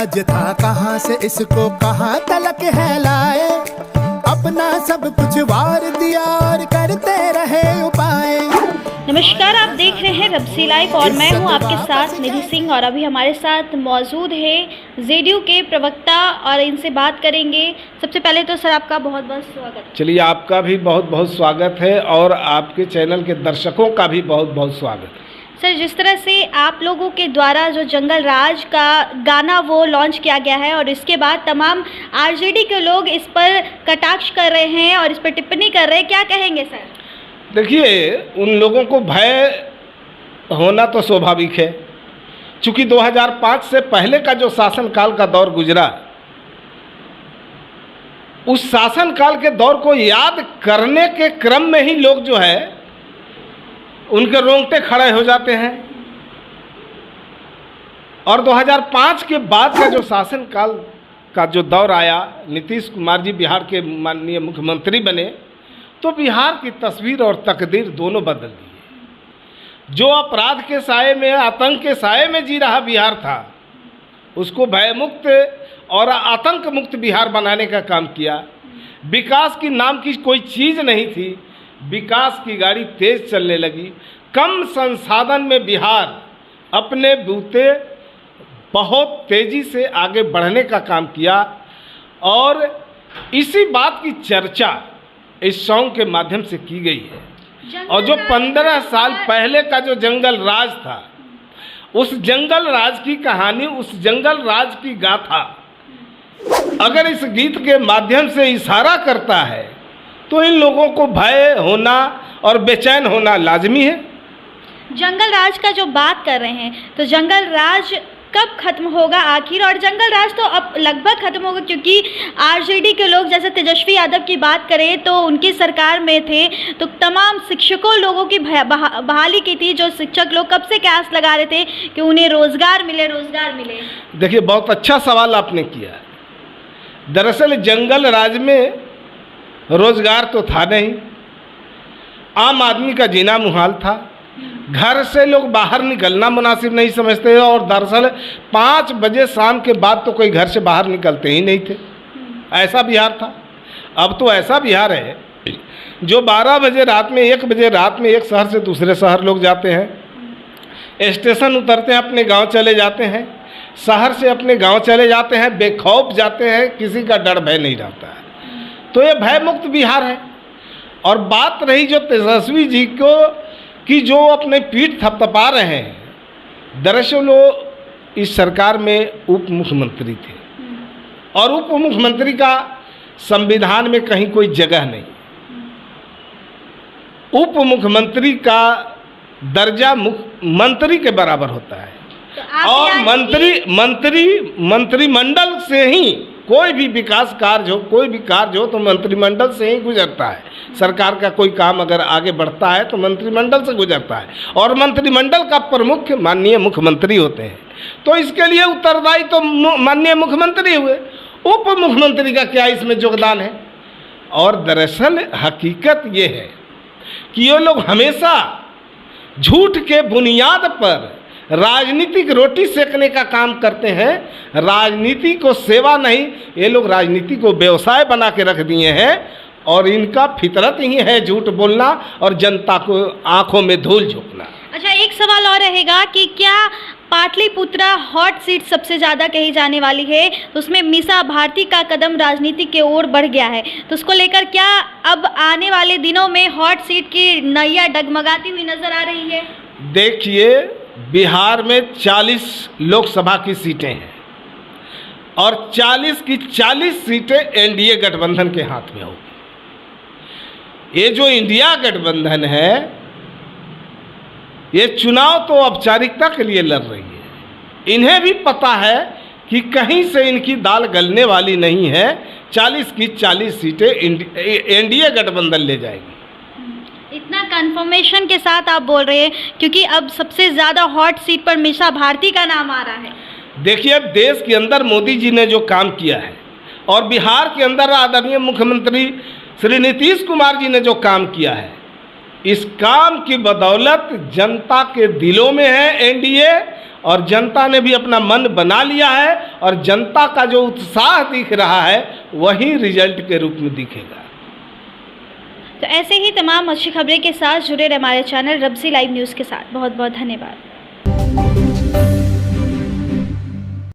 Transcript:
राज था कहाँ से इसको कहाँ तलक है लाए, अपना सब कुछ वार दिया और करते रहे उपाय। नमस्कार, आप देख रहे हैं रब्सी लाइव और मैं हूं आपके साथ निधि सिंह। और अभी हमारे साथ मौजूद है जेडीयू के प्रवक्ता और इनसे बात करेंगे। सबसे पहले तो सर आपका बहुत बहुत स्वागत। चलिए, आपका भी बहुत बहुत स्वागत है और आपके चैनल के दर्शकों का भी बहुत बहुत स्वागत है। सर, जिस तरह से आप लोगों के द्वारा जो जंगल राज का गाना वो लॉन्च किया गया है और इसके बाद तमाम आरजेडी के लोग इस पर कटाक्ष कर रहे हैं और इस पर टिप्पणी कर रहे हैं, क्या कहेंगे सर? देखिए, उन लोगों को भय होना तो स्वाभाविक है, क्योंकि 2005 से पहले का जो शासनकाल का दौर गुजरा, उस शासनकाल के दौर को याद करने के क्रम में ही लोग जो है उनके रोंगटे खड़े हो जाते हैं। और 2005 के बाद का जो शासनकाल का जो दौर आया, नीतीश कुमार जी बिहार के माननीय मुख्यमंत्री बने, तो बिहार की तस्वीर और तकदीर दोनों बदल दी। जो अपराध के साए में, आतंक के साए में जी रहा बिहार था, उसको भयमुक्त और आतंक मुक्त बिहार बनाने का काम किया। विकास की नाम की कोई चीज़ नहीं थी, विकास की गाड़ी तेज चलने लगी। कम संसाधन में बिहार अपने बूते बहुत तेज़ी से आगे बढ़ने का काम किया। और इसी बात की चर्चा इस सॉन्ग के माध्यम से की गई है। और जो 15 साल पहले का जो जंगल राज था, उस जंगल राज की कहानी, उस जंगल राज की गाथा अगर इस गीत के माध्यम से इशारा करता है, तो इन लोगों को भय होना और बेचैन होना लाजमी है। जंगल राज का जो बात कर रहे हैं, तो जंगल राज कब खत्म होगा आखिर? और जंगल राज तो अब लगभग खत्म होगा, क्योंकि आरजेडी के लोग जैसे तेजस्वी यादव की बात करें तो उनकी सरकार में थे तो तमाम शिक्षकों लोगों की बहाली की थी। जो शिक्षक लोग कब से आस लगा रहे थे कि उन्हें रोजगार मिले, रोजगार मिले। देखिए, बहुत अच्छा सवाल आपने किया। दरअसल जंगल राज में रोजगार तो था नहीं, आम आदमी का जीना मुहाल था, घर से लोग बाहर निकलना मुनासिब नहीं समझते थे। और दरअसल 5 बजे शाम के बाद तो कोई घर से बाहर निकलते ही नहीं थे। ऐसा बिहार था। अब तो ऐसा बिहार है जो 12 बजे रात में, 1 बजे रात में एक शहर से दूसरे शहर लोग जाते हैं, स्टेशन उतरते हैं, अपने गांव चले जाते हैं, शहर से अपने गांव चले जाते हैं, बेखौफ जाते हैं, किसी का डर भय नहीं रहता है। तो ये भय मुक्त बिहार है। और बात रही जो तेजस्वी जी को कि जो अपने पीठ थपथपा रहे हैं, दरअसल वो इस सरकार में उप मुख्यमंत्री थे और उप मुख्यमंत्री का संविधान में कहीं कोई जगह नहीं। उप मुख्यमंत्री का दर्जा मंत्री के बराबर होता है। और मंत्रिमंडल से ही कोई भी विकास कार्य हो, कोई भी कार्य हो तो मंत्रिमंडल से ही गुजरता है। सरकार का कोई काम अगर आगे बढ़ता है तो मंत्रिमंडल से गुजरता है और मंत्रिमंडल का प्रमुख माननीय मुख्यमंत्री होते हैं। तो इसके लिए उत्तरदायी तो माननीय मुख्यमंत्री हुए। उप मुख्यमंत्री का क्या इसमें योगदान है? और दरअसल हकीकत ये है कि ये लोग हमेशा झूठ के बुनियाद पर राजनीतिक रोटी सेकने का काम करते हैं। राजनीति को सेवा नहीं, ये लोग राजनीति को व्यवसाय बना के रख दिए हैं। और इनका फितरत ही है झूठ बोलना और जनता को आंखों में धूल झोंकना। अच्छा, एक सवाल और रहेगा कि क्या पाटलिपुत्रा हॉट सीट सबसे ज़्यादा कही जाने वाली है, तो उसमें मीसा भारती का कदम राजनीति के ओर बढ़ गया है, तो उसको लेकर क्या अब आने वाले दिनों में हॉट सीट की नैया डगमगाती हुई नजर आ रही है? देखिए, बिहार में 40 लोकसभा की सीटें हैं और 40 की 40 सीटें एनडीए गठबंधन के हाथ में होगी। ये जो इंडिया गठबंधन है, ये चुनाव तो औपचारिकता के लिए लड़ रही है। इन्हें भी पता है कि कहीं से इनकी दाल गलने वाली नहीं है। 40 की 40 सीटें एनडीए गठबंधन ले जाएगी। इतना कंफर्मेशन के साथ आप बोल रहे हैं, क्योंकि अब सबसे ज़्यादा हॉट सीट पर मीसा भारती का नाम आ रहा है। देखिए, अब देश के अंदर मोदी जी ने जो काम किया है और बिहार के अंदर आदरणीय मुख्यमंत्री श्री नीतीश कुमार जी ने जो काम किया है, इस काम की बदौलत जनता के दिलों में है एनडीए, और जनता ने भी अपना मन बना लिया है, और जनता का जो उत्साह दिख रहा है वही रिजल्ट के रूप में दिखेगा। तो ऐसे ही तमाम अच्छी खबरें के साथ जुड़े रहे हमारे चैनल रब्जी लाइव न्यूज़ के साथ। बहुत बहुत धन्यवाद।